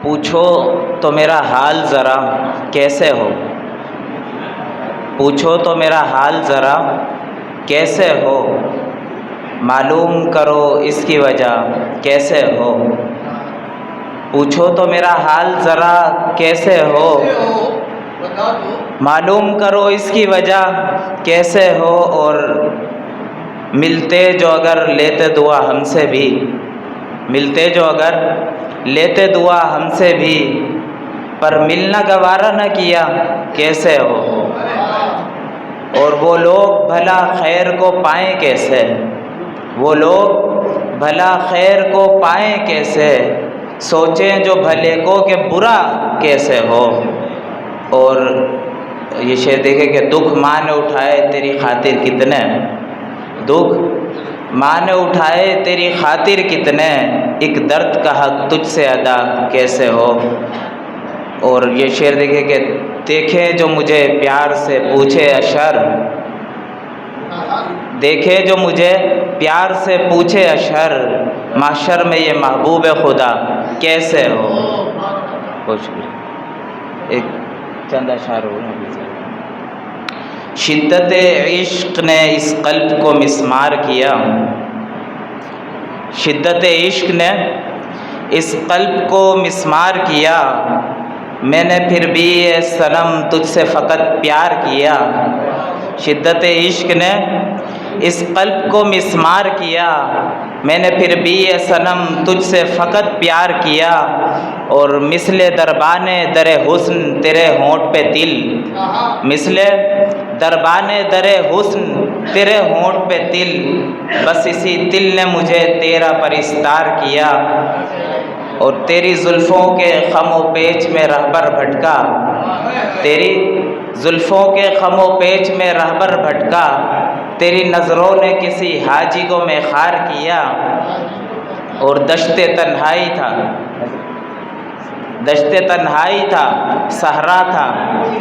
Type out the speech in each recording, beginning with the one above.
پوچھو تو میرا حال ذرا کیسے ہو، پوچھو تو میرا حال ذرا کیسے ہو، معلوم کرو اس کی وجہ کیسے ہو، پوچھو تو میرا حال ذرا کیسے ہو، معلوم کرو اس کی وجہ کیسے ہو، اور ملتے جو اگر لیتے دعا ہم سے بھی، ملتے جو اگر لیتے دعا ہم سے بھی، پر ملنا گوارا نہ کیا کیسے ہو، اور وہ لوگ بھلا خیر کو پائیں کیسے، وہ لوگ بھلا خیر کو پائیں کیسے، سوچیں جو بھلے کو کہ برا کیسے ہو، اور یہ شعر دیکھے کہ دکھ ماں نے اٹھائے تیری خاطر کتنے، دکھ ماں نے اٹھائے تیری خاطر کتنے، ایک درد کا حق تجھ سے ادا کیسے ہو، اور یہ شعر دیکھے کہ دیکھے جو مجھے پیار سے پوچھے اشر، دیکھے جو مجھے پیار سے پوچھے اشر، محشر میں یہ محبوب خدا کیسے ہو۔ بہت شکریہ۔ ایک چند اشعار ہو شدت عشق نے اس قلب کو مسمار کیا، شدت عشق نے اس قلب کو مسمار کیا، میں نے پھر بھی اے صنم تجھ سے فقط پیار کیا، شدت عشق نے اس قلب کو مسمار کیا، میں نے پھر بھی اے صنم تجھ سے فقط پیار کیا، اور مثل دربان در حسن تیرے ہونٹ پہ تل، مثل دربان در حسن تیرے ہونٹ پہ تل، بس اسی تل نے مجھے تیرا پرستار کیا، اور تیری زلفوں کے خم و پیچ میں رہبر بھٹکا، تیری زلفوں کے خم و پیچ میں رہبر بھٹکا، تیری نظروں نے کسی حاجی کو میخار کیا، اور دشت تنہائی تھا، دشت تنہائی تھا صحرا تھا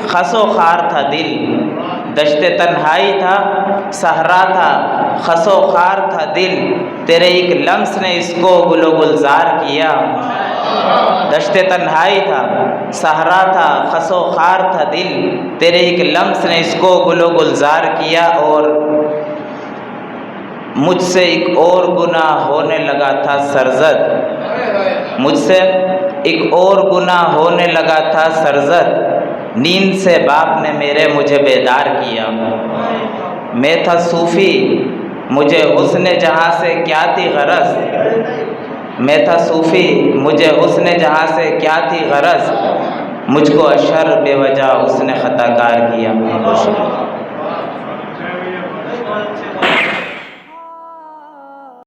خس و خار تھا دل، دشت تنہائی تھا صحرا تھا خس و خار تھا دل، تیرے ایک لمس نے اس کو گل و گلزار کیا، دشت تنہائی تھا صحرا تھا خس و خار تھا دل، تیرے ایک لمس نے اس کو گل و گلزار کیا، اور مجھ سے ایک اور گناہ ہونے لگا تھا سرزد، مجھ سے ایک اور گناہ ہونے لگا تھا سرزد، نیند سے باپ نے میرے مجھے بیدار کیا، میں تھا صوفی مجھے حسن جہاں سے کیا تھی غرض، میں تھا صوفی مجھے حسن جہاں سے کیا تھی غرض، مجھ کو اشر بے وجہ اس نے